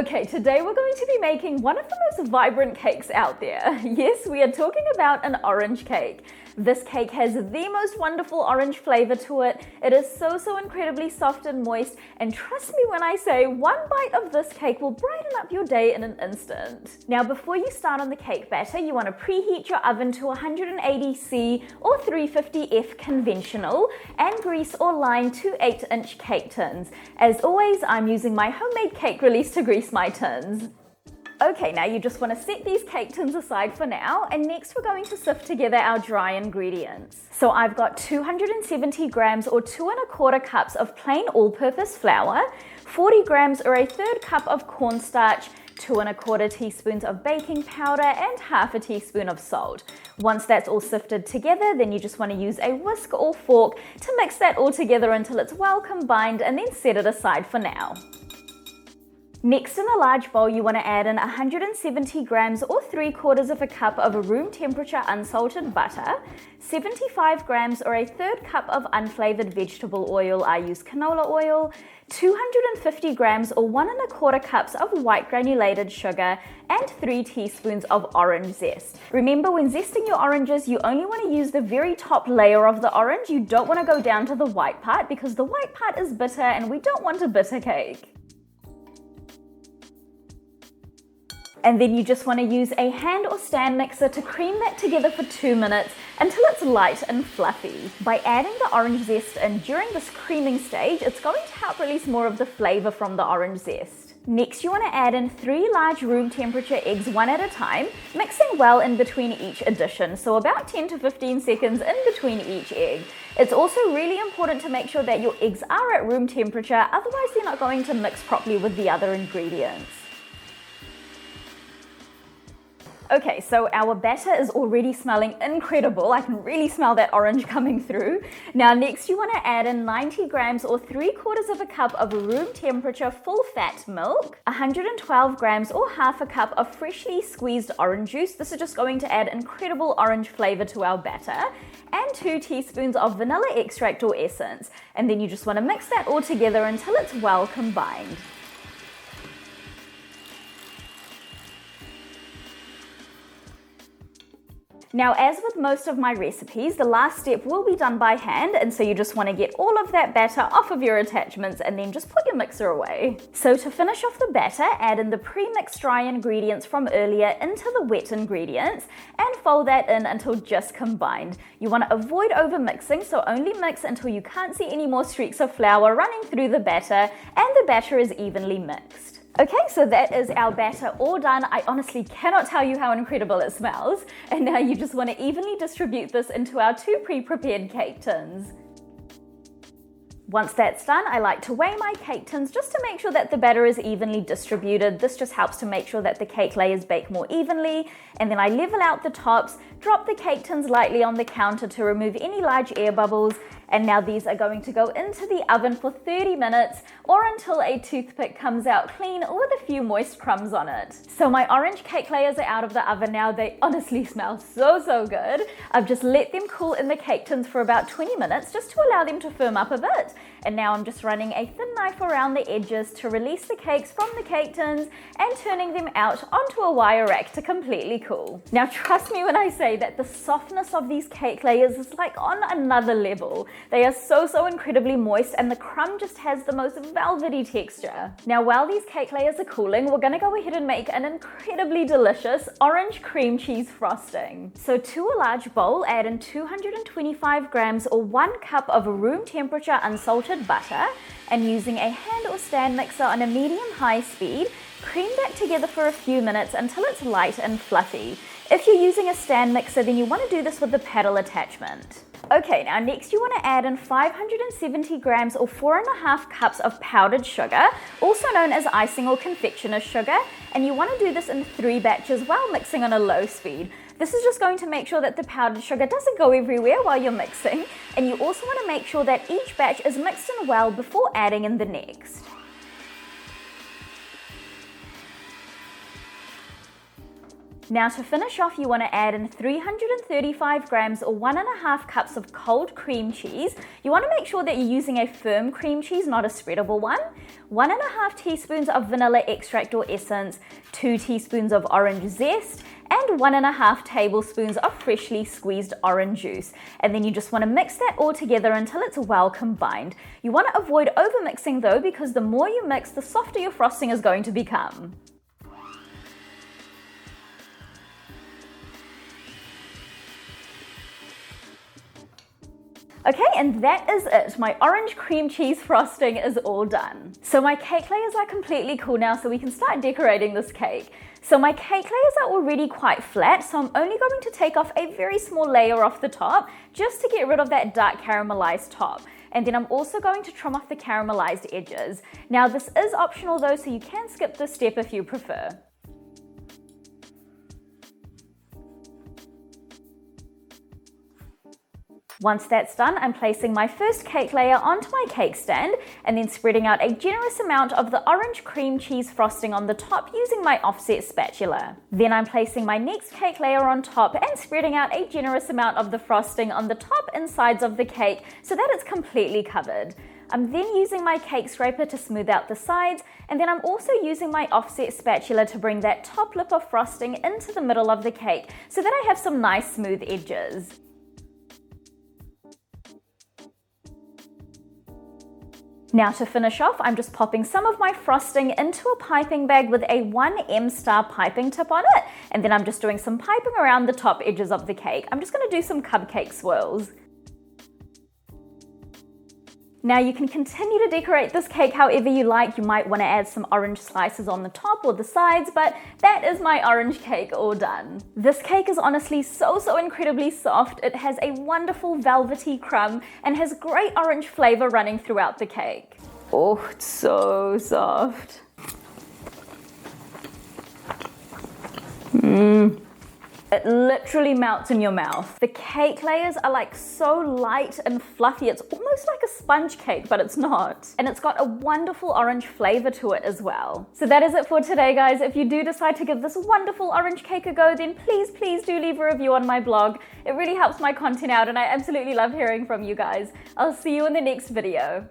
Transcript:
Okay, today we're going to be making one of the most vibrant cakes out there. Yes, we are talking about an orange cake. This cake has the most wonderful orange flavor to it. It is so incredibly soft and moist, and trust me when I say one bite of this cake will brighten up your day in an instant. Now, before you start on the cake batter, you want to preheat your oven to 180°C or 350°F conventional and grease or line 2 8-inch cake tins. As always, I'm using my homemade cake release to grease my tins. Okay, now you just want to set these cake tins aside for now, and next we're going to sift together our dry ingredients. So I've got 270 grams or 2 1/4 cups of plain all-purpose flour, 40 grams or a 1/3 cup of cornstarch, 2 1/4 teaspoons of baking powder, and half a teaspoon of salt. Once that's all sifted together, then you just want to use a whisk or fork to mix that all together until it's well combined, and then set it aside for now. Next, in a large bowl, you want to add in 170 grams or 3/4 cup of room temperature unsalted butter, 75 grams or a 1/3 cup of unflavoured vegetable oil, I use canola oil, 250 grams or 1 1/4 cups of white granulated sugar, and 3 teaspoons of orange zest. Remember, when zesting your oranges, you only want to use the very top layer of the orange. You don't want to go down to the white part because the white part is bitter and we don't want a bitter cake. And then you just want to use a hand or stand mixer to cream that together for 2 minutes until it's light and fluffy. By adding the orange zest in during this creaming stage, it's going to help release more of the flavor from the orange zest. Next, you want to add in 3 large room temperature eggs one at a time, mixing well in between each addition, so about 10 to 15 seconds in between each egg. It's also really important to make sure that your eggs are at room temperature, otherwise they're not going to mix properly with the other ingredients. Okay, so our batter is already smelling incredible. I can really smell that orange coming through. Now next you want to add in 90 grams or 3/4 cup of room temperature full fat milk, 112 grams or half a cup of freshly squeezed orange juice. This is just going to add incredible orange flavor to our batter, and 2 teaspoons of vanilla extract or essence. And then you just want to mix that all together until it's well combined. Now, as with most of my recipes, the last step will be done by hand, and so you just want to get all of that batter off of your attachments and then just put your mixer away. So to finish off the batter, add in the pre-mixed dry ingredients from earlier into the wet ingredients and fold that in until just combined. You want to avoid over mixing, so only mix until you can't see any more streaks of flour running through the batter and the batter is evenly mixed. Okay, so that is our batter all done. I honestly cannot tell you how incredible it smells. And now you just want to evenly distribute this into our 2 pre-prepared cake tins. Once that's done, I like to weigh my cake tins just to make sure that the batter is evenly distributed. This just helps to make sure that the cake layers bake more evenly. And then I level out the tops, drop the cake tins lightly on the counter to remove any large air bubbles. And now these are going to go into the oven for 30 minutes or until a toothpick comes out clean with a few moist crumbs on it. So my orange cake layers are out of the oven now. They honestly smell so good. I've just let them cool in the cake tins for about 20 minutes just to allow them to firm up a bit. And now I'm just running a thin knife around the edges to release the cakes from the cake tins and turning them out onto a wire rack to completely cool. Now trust me when I say that the softness of these cake layers is like on another level. They are so incredibly moist, and the crumb just has the most velvety texture. Now while these cake layers are cooling, we're going to go ahead and make an incredibly delicious orange cream cheese frosting. So to a large bowl, add in 225 grams or 1 cup of room temperature unsalted butter, and using a hand or stand mixer on a medium-high speed, cream that together for a few minutes until it's light and fluffy. If you're using a stand mixer, then you want to do this with the paddle attachment. Okay, now next you want to add in 570 grams or 4.5 cups of powdered sugar, also known as icing or confectioner's sugar, and you want to do this in 3 batches while mixing on a low speed. This is just going to make sure that the powdered sugar doesn't go everywhere while you're mixing, and you also want to make sure that each batch is mixed in well before adding in the next. Now to finish off, you want to add in 335 grams or 1.5 cups of cold cream cheese. You want to make sure that you're using a firm cream cheese, not a spreadable one. 1.5 teaspoons of vanilla extract or essence, 2 teaspoons of orange zest, and 1.5 tablespoons of freshly squeezed orange juice. And then you just want to mix that all together until it's well combined. You want to avoid over mixing though, because the more you mix, the softer your frosting is going to become. Okay, and that is it. My orange cream cheese frosting is all done. So my cake layers are completely cool now, so we can start decorating this cake. So my cake layers are already quite flat, so I'm only going to take off a very small layer off the top just to get rid of that dark caramelized top. And then I'm also going to trim off the caramelized edges. Now this is optional though, so you can skip this step if you prefer. Once that's done, I'm placing my first cake layer onto my cake stand and then spreading out a generous amount of the orange cream cheese frosting on the top using my offset spatula. Then I'm placing my next cake layer on top and spreading out a generous amount of the frosting on the top and sides of the cake so that it's completely covered. I'm then using my cake scraper to smooth out the sides, and then I'm also using my offset spatula to bring that top lip of frosting into the middle of the cake so that I have some nice smooth edges. Now to finish off, I'm just popping some of my frosting into a piping bag with a 1 star piping tip on it, and then I'm just doing some piping around the top edges of the cake. I'm just going to do some cupcake swirls. Now you can continue to decorate this cake however you like. You might want to add some orange slices on the top or the sides, but that is my orange cake all done. This cake is honestly so incredibly soft. It has a wonderful velvety crumb and has great orange flavor running throughout the cake. Oh, it's so soft. It literally melts in your mouth. The cake layers are like so light and fluffy. It's almost like a sponge cake, but it's not. And it's got a wonderful orange flavor to it as well. So that is it for today, guys. If you do decide to give this wonderful orange cake a go, then please do leave a review on my blog. It really helps my content out and I absolutely love hearing from you guys. I'll see you in the next video.